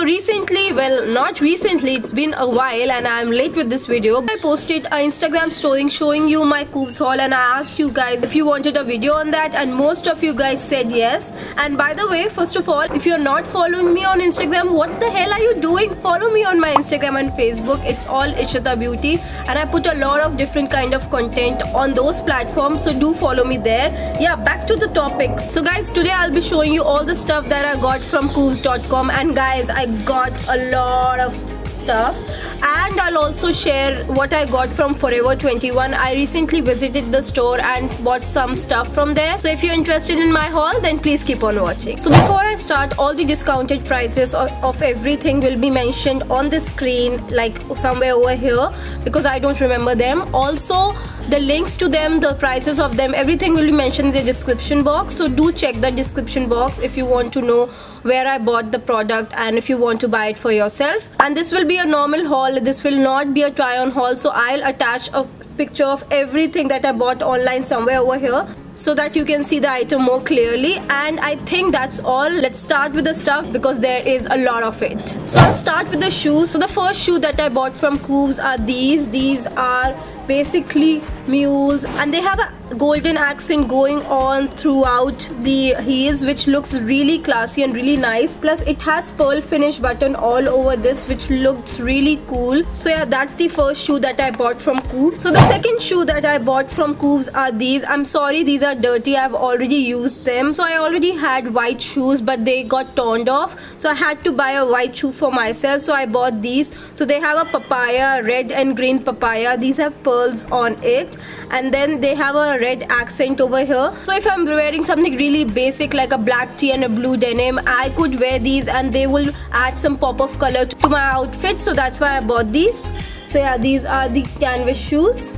recently, well, not recently, it's been a while and I'm late with this video. I posted an Instagram story showing you my Koovs haul and I asked you guys if you wanted a video on that, and most of you guys said yes. And by the way, first of all, if you're not following me on Instagram, what the hell are you doing? Follow me on my Instagram and Facebook. It's all Ishita Beauty and I put a lot of different kind of content on those platforms, so do follow me there. Yeah, back to the topic. So guys, today I'll be showing you all the stuff that I got from Koovs.com, and guys, I got a lot of stuff, and I'll also share what I got from Forever21. I recently visited the store and bought some stuff from there, so if you're interested in my haul, then please keep on watching. So before I start, all the discounted prices of everything will be mentioned on the screen, like somewhere over here, because I don't remember them. Also, the links to them, the prices of them, everything will be mentioned in the description box, so do check the description box if you want to know where I bought the product and if you want to buy it for yourself. And this will be a normal haul, this will not be a try on haul, so I'll attach a picture of everything that I bought online somewhere over here so that you can see the item more clearly. And I think that's all. Let's start with the stuff because there is a lot of it. So I'll start with the shoes. So the first shoe that I bought from Koovs are these are basically Mules, and they have a golden accent going on throughout the heels, which looks really classy and really nice. Plus it has pearl finish button all over this, which looks really cool. So yeah, that's the first shoe that I bought from Koovs. So the second shoe that I bought from Koovs are these. I'm sorry, these are dirty, I've already used them. So I already had white shoes, but they got torn off, so I had to buy a white shoe for myself, so I bought these. So they have a papaya, red and green papaya. These have pearls on it, and then they have a red accent over here. So if I'm wearing something really basic like a black tee and a blue denim, I could wear these and they will add some pop of color to my outfit, so that's why I bought these. So yeah, these are the canvas shoes.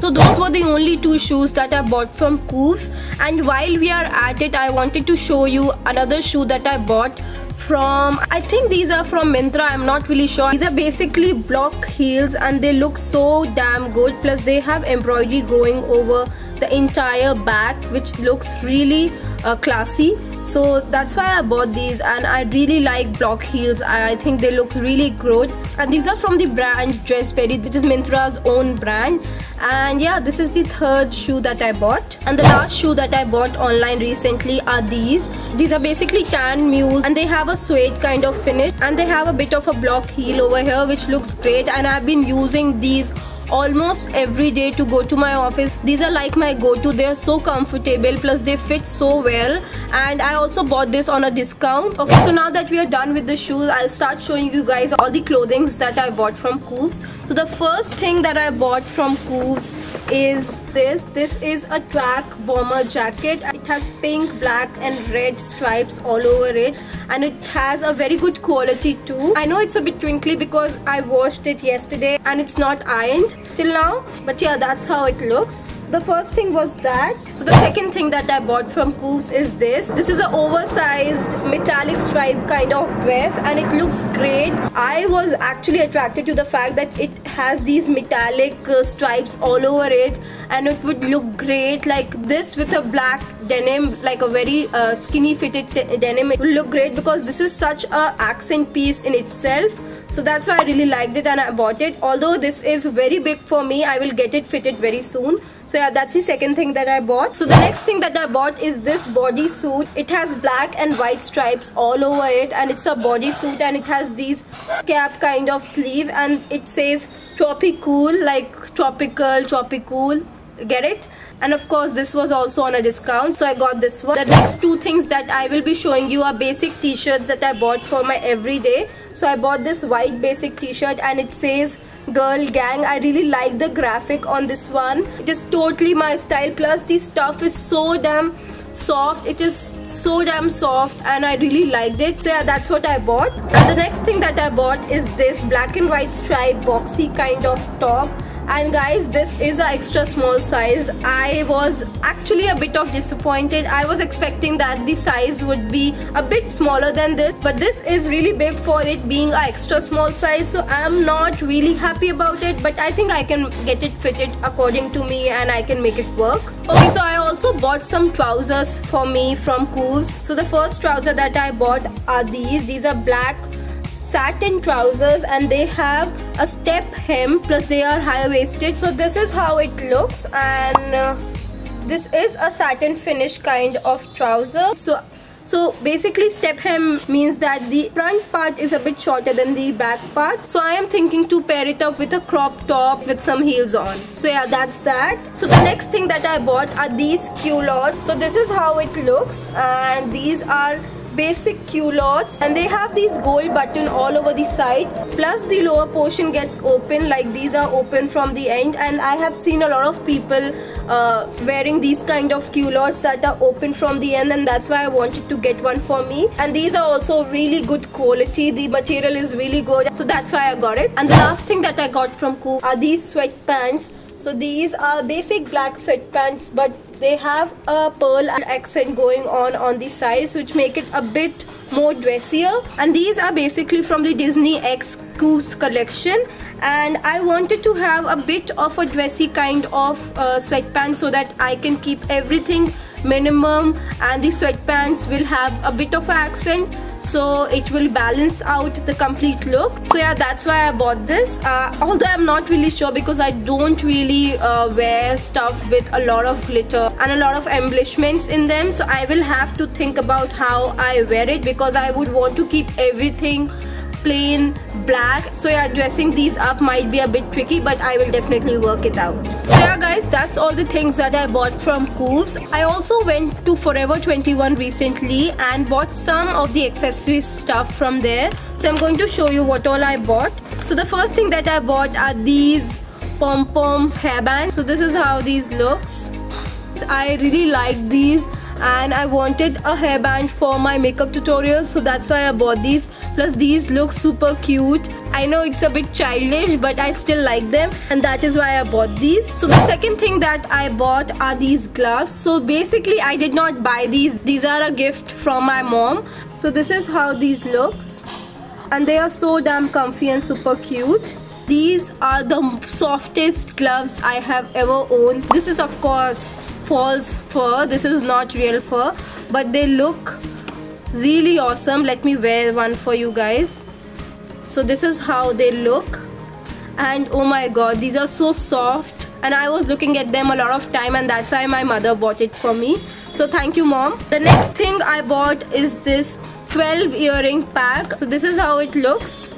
So those were the only two shoes that I bought from Koovs. And while we are at it, I wanted to show you another shoe that I bought from, I think these are from Myntra, I'm not really sure. These are basically block heels and they look so damn good. Plus they have embroidery going over the entire back, which looks really classy. So that's why I bought these, and I really like block heels. I think they look really good. And these are from the brand DressBerry, which is Myntra's own brand. And yeah, this is the third shoe that I bought. And the last shoe that I bought online recently are these. These are basically tan Mules and they have a suede kind of finish, and they have a bit of a block heel over here, which looks great. And I've been using these almost every day to go to my office. These are like my go-to. They are so comfortable, plus they fit so well, and I also bought this on a discount. Okay, so now that we are done with the shoes, I'll start showing you guys all the clothing that I bought from Koovs. So the first thing that I bought from Koovs is this. This is a track bomber jacket. It has pink, black and red stripes all over it, and it has a very good quality too. I know it's a bit twinkly because I washed it yesterday and it's not ironed till now, but yeah, that's how it looks. The first thing was that. So the second thing that I bought from Koovs is this. This is an oversized metallic stripe kind of dress and it looks great. I was actually attracted to the fact that it has these metallic stripes all over it, and it would look great like this with a black denim, like a very skinny fitted denim. It would look great because this is such a accent piece in itself. So that's why I really liked it and I bought it. Although this is very big for me, I will get it fitted very soon. So yeah, that's the second thing that I bought. So the next thing that I bought is this bodysuit. It has black and white stripes all over it, and it's a bodysuit, and it has these cap kind of sleeve, and it says Tropicool, like tropical, get it? And of course this was also on a discount, so I got this one. The next two things that I will be showing you are basic t-shirts that I bought for my everyday. So I bought this white basic t-shirt and it says Girl Gang. I really like the graphic on this one. It is totally my style, plus the stuff is so damn soft. It is so damn soft and I really liked it. So yeah, that's what I bought. And the next thing that I bought is this black and white stripe boxy kind of top. And guys, this is an extra small size. I was actually a bit of disappointed. I was expecting that the size would be a bit smaller than this, but this is really big for it being an extra small size, so I'm not really happy about it, but I think I can get it fitted according to me and I can make it work. Okay, so I also bought some trousers for me from Koovs. So the first trouser that I bought are these. These are black satin trousers and they have a step hem, plus they are high waisted. So this is how it looks, and this is a satin finish kind of trouser. So basically step hem means that the front part is a bit shorter than the back part. So I am thinking to pair it up with a crop top with some heels on. So yeah, that's that. So the next thing that I bought are these culottes. So this is how it looks, and these are basic culottes, and they have these gold button all over the side, plus the lower portion gets open, like these are open from the end. And I have seen a lot of people wearing these kind of culottes that are open from the end, and that's why I wanted to get one for me. And these are also really good quality, the material is really good, so that's why I got it. And the last thing that I got from Koovs are these sweatpants. So these are basic black sweatpants, but they have a pearl accent going on the sides, which make it a bit more dressier. And these are basically from the Disney X Koovs collection, and I wanted to have a bit of a dressy kind of sweatpants so that I can keep everything minimum, and the sweatpants will have a bit of accent, so it will balance out the complete look. So yeah, that's why I bought this, although I'm not really sure because I don't really wear stuff with a lot of glitter and a lot of embellishments in them. So I will have to think about how I wear it, because I would want to keep everything plain black. So yeah, dressing these up might be a bit tricky, but I will definitely work it out. So yeah guys, that's all the things that I bought from Koovs. I also went to Forever21 recently and bought some of the accessories stuff from there. So I'm going to show you what all I bought. So the first thing that I bought are these pom-pom hairbands. So this is how these looks. I really like these, and I wanted a hairband for my makeup tutorials, so that's why I bought these. Plus these look super cute. I know it's a bit childish, but I still like them, and that is why I bought these. So the second thing that I bought are these gloves. So basically I did not buy these are a gift from my mom. So this is how these looks, and they are so damn comfy and super cute. These are the softest gloves I have ever owned. This is of course false fur, this is not real fur, but they look really awesome. Let me wear one for you guys. So this is how they look, and oh my god, these are so soft, and I was looking at them a lot of time, and that's why my mother bought it for me. So thank you, mom. The next thing I bought is this 12 earring pack. So this is how it looks.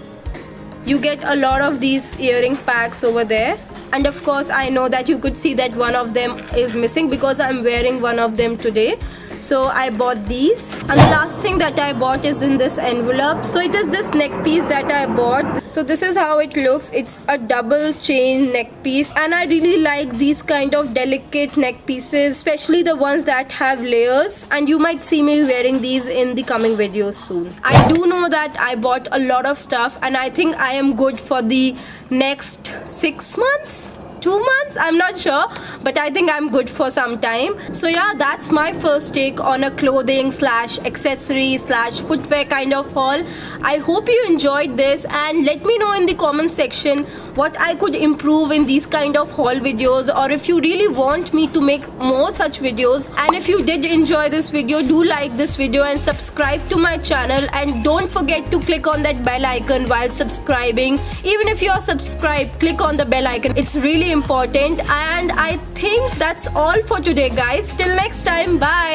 You get a lot of these earring packs over there, and of course I know that you could see that one of them is missing because I'm wearing one of them today. So I bought these, and the last thing that I bought is in this envelope. So it is this neck piece that I bought. So this is how it looks. It's a double chain neck piece, and I really like these kind of delicate neck pieces, especially the ones that have layers, and you might see me wearing these in the coming videos soon. I do know that I bought a lot of stuff, and I think I am good for the next 6 months. 2 months, I'm not sure, but I think I'm good for some time. So yeah, that's my first take on a clothing slash accessory slash footwear kind of haul. I hope you enjoyed this, and let me know in the comment section what I could improve in these kind of haul videos, or if you really want me to make more such videos. And if you did enjoy this video, do like this video and subscribe to my channel, and don't forget to click on that bell icon while subscribing. Even if you are subscribed, click on the bell icon, it's really important. And I think that's all for today guys. Till next time, bye.